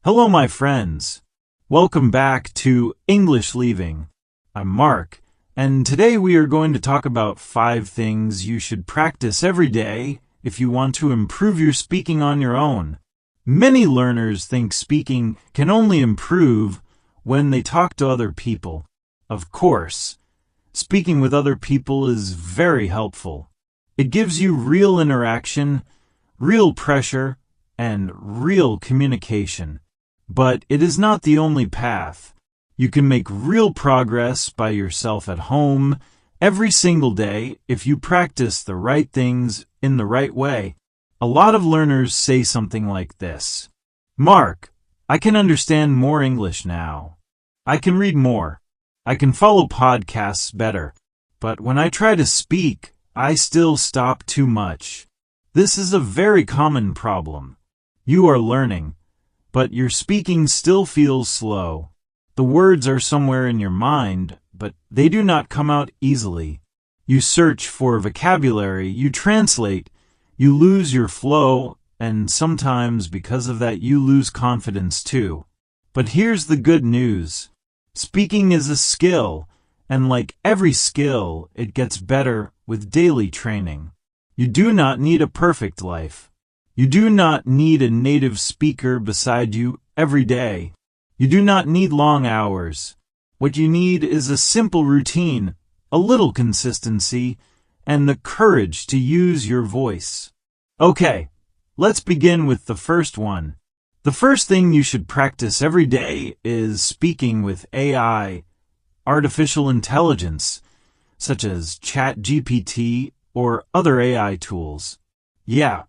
Hello, my friends. Welcome back to English Leaving. I'm Mark, and today we are going to talk about 5 things you should practice every day if you want to improve your speaking on your own. Many learners think speaking can only improve when they talk to other people. Of course, speaking with other people is very helpful. It gives you real interaction, real pressure, and real communication. But it is not the only path. You can make real progress by yourself at home every single day if you practice the right things in the right way. A lot of learners say something like this: Mark, I can understand more English now. I can read more. I can follow podcasts better. But when I try to speak, I still stop too much. This is a very common problem. You are learning, but your speaking still feels slow. The words are somewhere in your mind, but they do not come out easily. You search for vocabulary, you translate, you lose your flow, and sometimes because of that you lose confidence too. But here's the good news. Speaking is a skill, and like every skill, it gets better with daily training. You do not need a perfect life. You do not need a native speaker beside you every day. You do not need long hours. What you need is a simple routine, a little consistency, and the courage to use your voice. Okay, let's begin with the first one. The first thing you should practice every day is speaking with AI, artificial intelligence, such as ChatGPT or other AI tools. Yeah.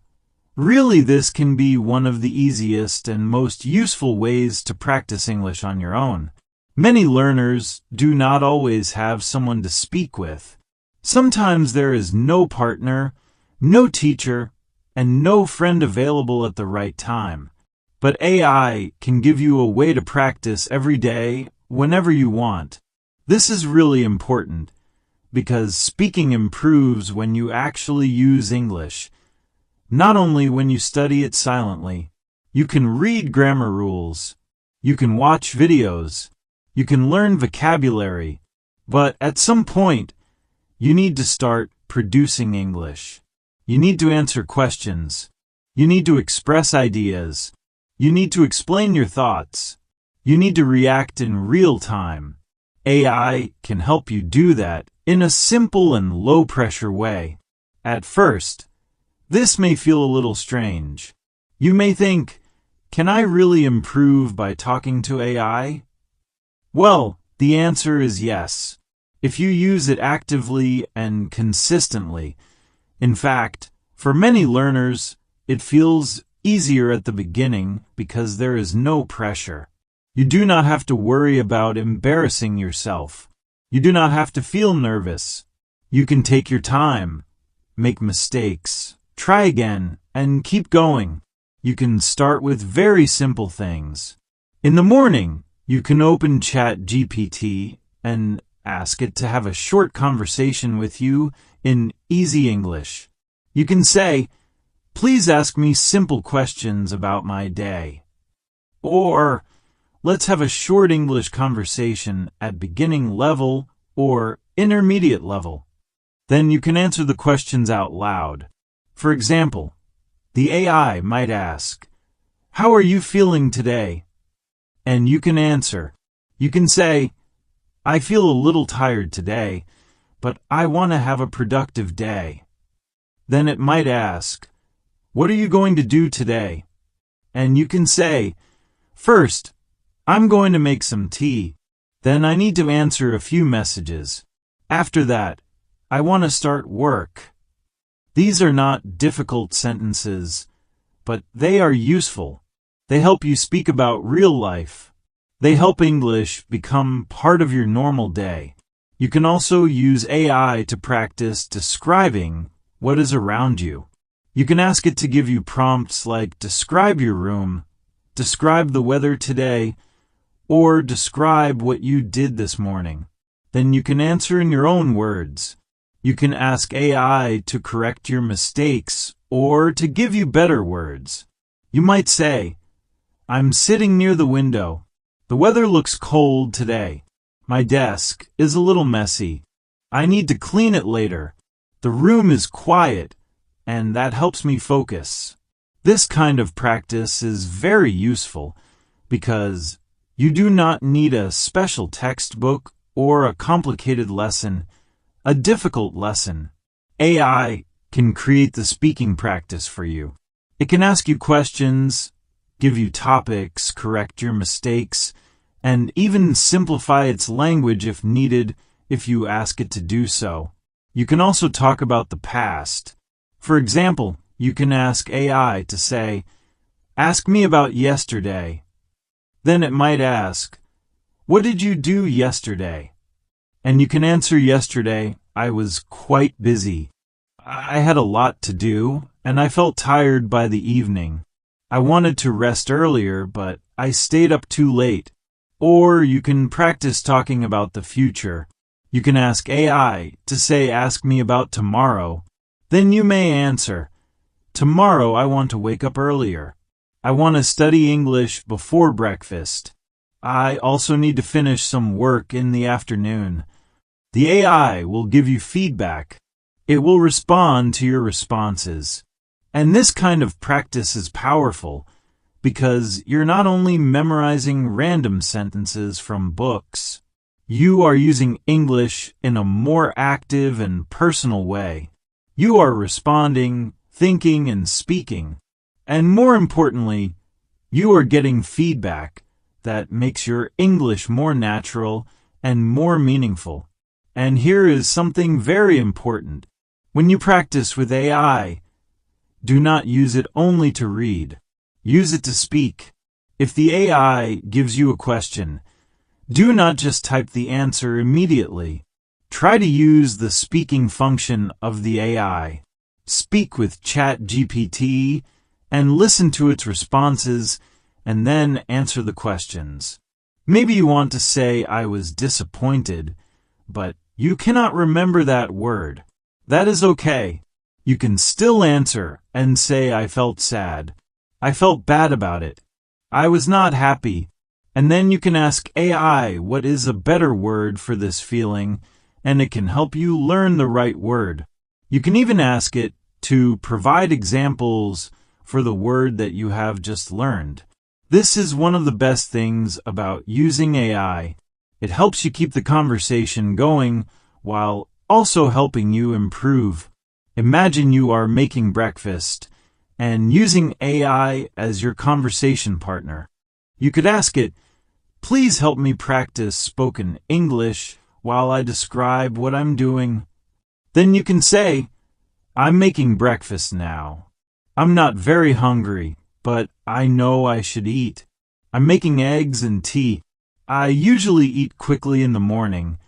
Really, this can be one of the easiest and most useful ways to practice English on your own. Many learners do not always have someone to speak with. Sometimes there is no partner, no teacher, and no friend available at the right time. But AI can give you a way to practice every day, whenever you want. This is really important, because speaking improves when you actually use English. Not only when you study it silently. You can read grammar rules. You can watch videos. You can learn vocabulary. But at some point, you need to start producing English. You need to answer questions. You need to express ideas. You need to explain your thoughts. You need to react in real time. AI can help you do that in a simple and low-pressure way. At first, this may feel a little strange. You may think, can I really improve by talking to AI? Well, the answer is yes, if you use it actively and consistently. In fact, for many learners, it feels easier at the beginning because there is no pressure. You do not have to worry about embarrassing yourself. You do not have to feel nervous. You can take your time, make mistakes, try again, and keep going. You can start with very simple things. In the morning, you can open ChatGPT and ask it to have a short conversation with you in easy English. You can say, please ask me simple questions about my day. Or, let's have a short English conversation at beginning level or intermediate level. Then you can answer the questions out loud. For example, the AI might ask, how are you feeling today? And you can answer. You can say, I feel a little tired today, but I want to have a productive day. Then it might ask, what are you going to do today? And you can say, first, I'm going to make some tea. Then I need to answer a few messages. After that, I want to start work. These are not difficult sentences, but they are useful. They help you speak about real life. They help English become part of your normal day. You can also use AI to practice describing what is around you. You can ask it to give you prompts like describe your room, describe the weather today, or describe what you did this morning. Then you can answer in your own words. You can ask AI to correct your mistakes or to give you better words. You might say, I'm sitting near the window. The weather looks cold today. My desk is a little messy. I need to clean it later. The room is quiet, and that helps me focus. This kind of practice is very useful because you do not need a special textbook or a complicated lesson, a difficult lesson. AI can create the speaking practice for you. It can ask you questions, give you topics, correct your mistakes, and even simplify its language if needed if you ask it to do so. You can also talk about the past. For example, you can ask AI to say, "Ask me about yesterday." Then it might ask, "What did you do yesterday?" And you can answer, "Yesterday, I was quite busy. I had a lot to do, and I felt tired by the evening. I wanted to rest earlier, but I stayed up too late." Or you can practice talking about the future. You can ask AI to say, "Ask me about tomorrow." Then you may answer, "Tomorrow I want to wake up earlier. I want to study English before breakfast. I also need to finish some work in the afternoon." The AI will give you feedback. It will respond to your responses. And this kind of practice is powerful because you're not only memorizing random sentences from books, you are using English in a more active and personal way. You are responding, thinking, and speaking. And more importantly, you are getting feedback that makes your English more natural and more meaningful. And here is something very important. When you practice with AI, do not use it only to read. Use it to speak. If the AI gives you a question, do not just type the answer immediately. Try to use the speaking function of the AI. Speak with ChatGPT and listen to its responses and then answer the questions. Maybe you want to say, "I was disappointed," but you cannot remember that word. That is okay. You can still answer and say, "I felt sad. I felt bad about it. I was not happy." And then you can ask AI what is a better word for this feeling, and it can help you learn the right word. You can even ask it to provide examples for the word that you have just learned. This is one of the best things about using AI. It helps you keep the conversation going while also helping you improve. Imagine you are making breakfast and using AI as your conversation partner. You could ask it, "Please help me practice spoken English while I describe what I'm doing." Then you can say, "I'm making breakfast now. I'm not very hungry, but I know I should eat. I'm making eggs and tea. I usually eat quickly in the morning,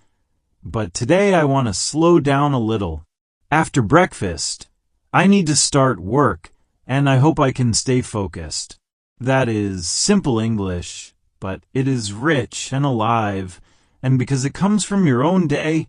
but today I want to slow down a little. After breakfast, I need to start work, and I hope I can stay focused." That is simple English, but it is rich and alive, and because it comes from your own day,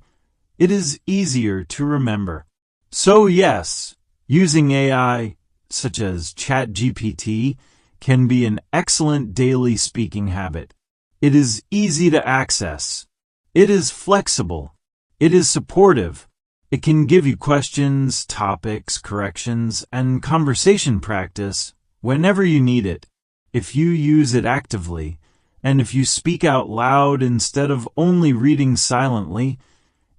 it is easier to remember. So yes, using AI, such as ChatGPT, can be an excellent daily speaking habit. It is easy to access. It is flexible. It is supportive. It can give you questions, topics, corrections, and conversation practice whenever you need it. If you use it actively, and if you speak out loud instead of only reading silently,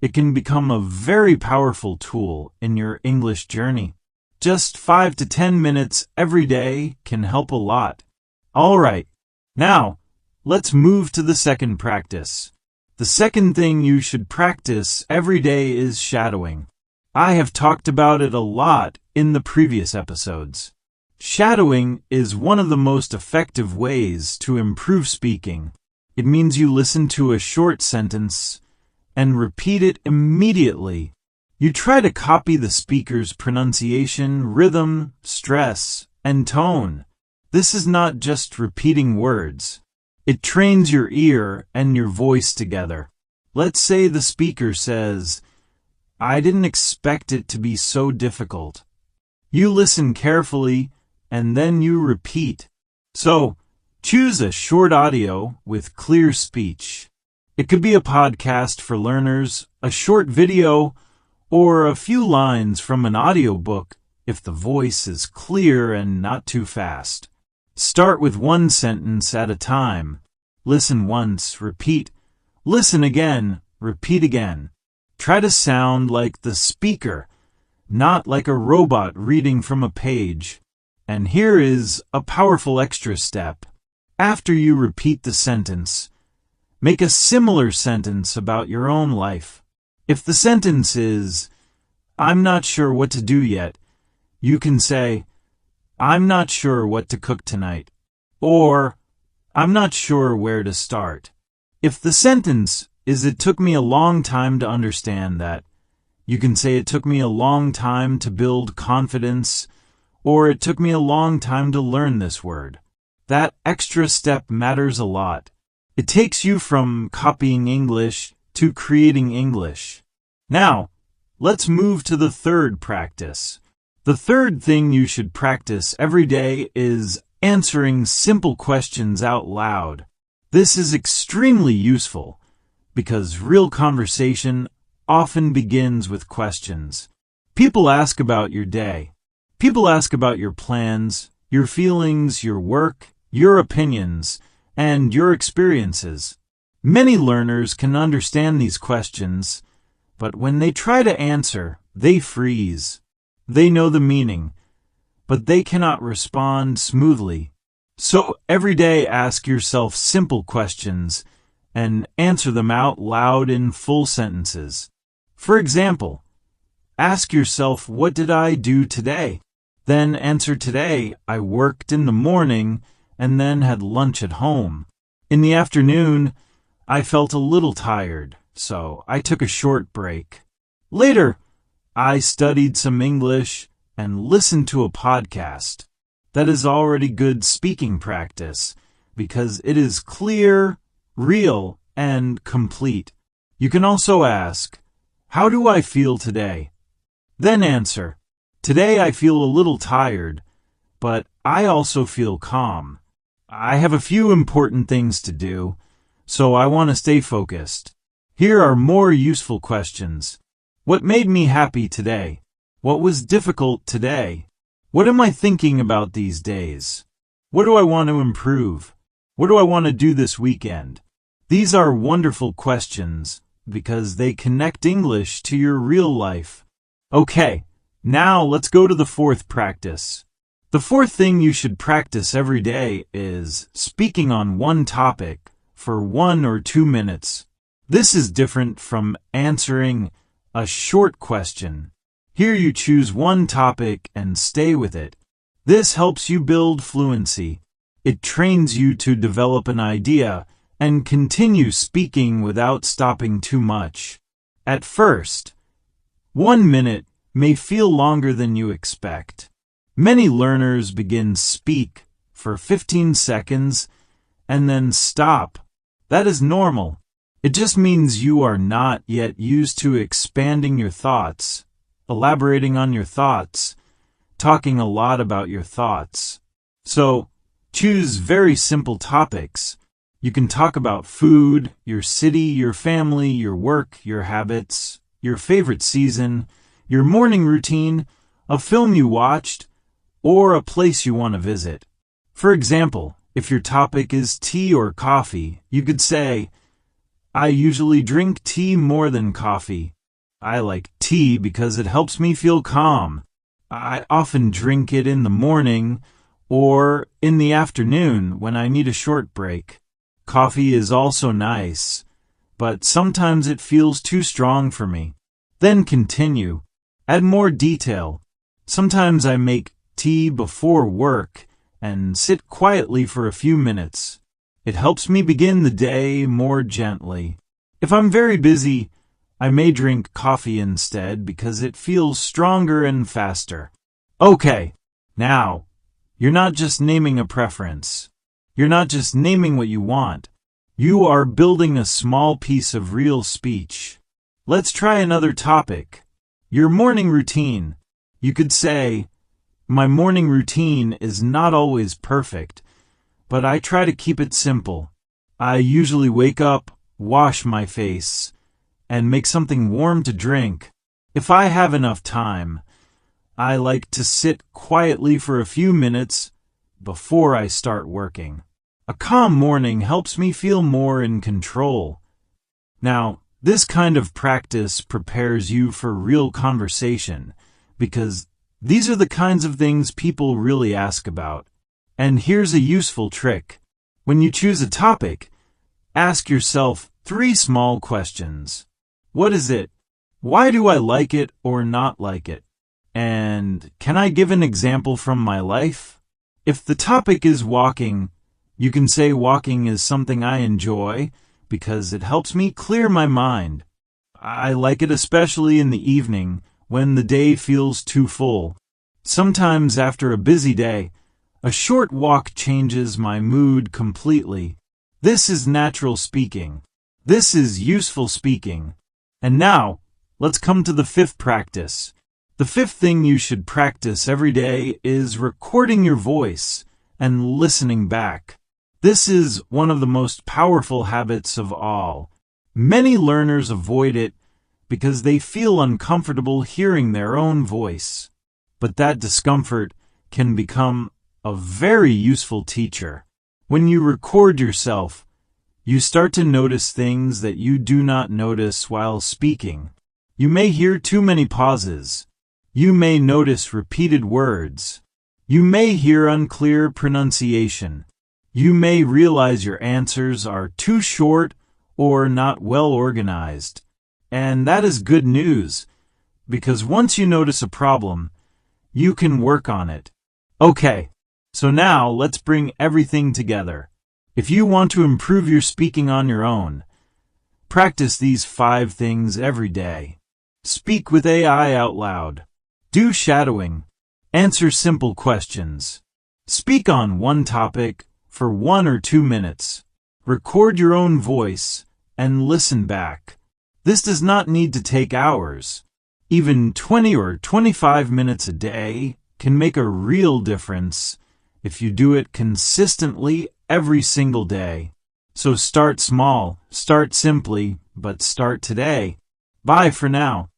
it can become a very powerful tool in your English journey. Just 5 to 10 minutes every day can help a lot. All right, now let's move to the second practice. The second thing you should practice every day is shadowing. I have talked about it a lot in the previous episodes. Shadowing is one of the most effective ways to improve speaking. It means you listen to a short sentence and repeat it immediately. You try to copy the speaker's pronunciation, rhythm, stress, and tone. This is not just repeating words. It trains your ear and your voice together. Let's say the speaker says, "I didn't expect it to be so difficult." You listen carefully, and then you repeat. So, Choose a short audio with clear speech. It could be a podcast for learners, a short video, or a few lines from an audiobook if the voice is clear and not too fast. Start with one sentence at a time. Listen once, repeat. Listen again, repeat again. Try to sound like the speaker, not like a robot reading from a page. And here is a powerful extra step. After you repeat the sentence, make a similar sentence about your own life. If the sentence is, "I'm not sure what to do yet," you can say, "I'm not sure what to cook tonight," or "I'm not sure where to start." If the sentence is, "It took me a long time to understand that," you can say, "It took me a long time to build confidence," or "It took me a long time to learn this word." That extra step matters a lot. It takes you from copying English to creating English. Now, let's move to the third practice. The third thing you should practice every day is answering simple questions out loud. This is extremely useful because real conversation often begins with questions. People ask about your day. People ask about your plans, your feelings, your work, your opinions, and your experiences. Many learners can understand these questions, but when they try to answer, they freeze. They know the meaning, but they cannot respond smoothly. So every day ask yourself simple questions and answer them out loud in full sentences. For example, ask yourself, "What did I do today?" Then answer, "Today I worked in the morning and then had lunch at home. In the afternoon, I felt a little tired, so I took a short break. Later, I studied some English and listened to a podcast." That is already good speaking practice because it is clear, real, and complete. You can also ask, "How do I feel today?" Then answer, "Today I feel a little tired, but I also feel calm. I have a few important things to do, so I want to stay focused." Here are more useful questions. What made me happy today? What was difficult today? What am I thinking about these days? What do I want to improve? What do I want to do this weekend? These are wonderful questions because they connect English to your real life. Okay, now let's go to the fourth practice. The fourth thing you should practice every day is speaking on one topic for 1 or 2 minutes. This is different from answering a short question. Here you choose one topic and stay with it. This helps you build fluency. It trains you to develop an idea and continue speaking without stopping too much. At first, 1 minute may feel longer than you expect. Many learners begin speak for 15 seconds and then stop. That is normal. It just means you are not yet used to expanding your thoughts, elaborating on your thoughts, talking a lot about your thoughts. So, choose very simple topics. You can talk about food, your city, your family, your work, your habits, your favorite season, your morning routine, a film you watched, or a place you want to visit. For example, if your topic is tea or coffee, you could say, "I usually drink tea more than coffee. I like tea because it helps me feel calm. I often drink it in the morning or in the afternoon when I need a short break. Coffee is also nice, but sometimes it feels too strong for me." Then continue. Add more detail. "Sometimes I make tea before work and sit quietly for a few minutes. It helps me begin the day more gently. If I'm very busy, I may drink coffee instead because it feels stronger and faster." Okay, now, you're not just naming a preference. You're not just naming what you want. You are building a small piece of real speech. Let's try another topic. Your morning routine. You could say, "My morning routine is not always perfect, but I try to keep it simple. I usually wake up, wash my face, and make something warm to drink. If I have enough time, I like to sit quietly for a few minutes before I start working. A calm morning helps me feel more in control. Now, this kind of practice prepares you for real conversation, because these are the kinds of things people really ask about. And here's a useful trick. When you choose a topic, ask yourself 3 small questions. What is it? Why do I like it or not like it? And can I give an example from my life? If the topic is walking, you can say walking is something I enjoy because it helps me clear my mind. I like it especially in the evening when the day feels too full. Sometimes after a busy day, a short walk changes my mood completely. This is natural speaking. This is useful speaking. And now, let's come to the 5th practice. The 5th thing you should practice every day is recording your voice and listening back. This is one of the most powerful habits of all. Many learners avoid it because they feel uncomfortable hearing their own voice. But that discomfort can become a very useful teacher. When you record yourself, you start to notice things that you do not notice while speaking. You may hear too many pauses. You may notice repeated words. You may hear unclear pronunciation. You may realize your answers are too short or not well organized. And that is good news, because once you notice a problem, you can work on it. Okay, so now let's bring everything together. If you want to improve your speaking on your own, practice these 5 things every day. Speak with AI out loud. Do shadowing. Answer simple questions. Speak on one topic for 1 or 2 minutes. Record your own voice and listen back. This does not need to take hours. Even 20 or 25 minutes a day can make a real difference if you do it consistently every single day. So start small, start simply, but start today. Bye for now.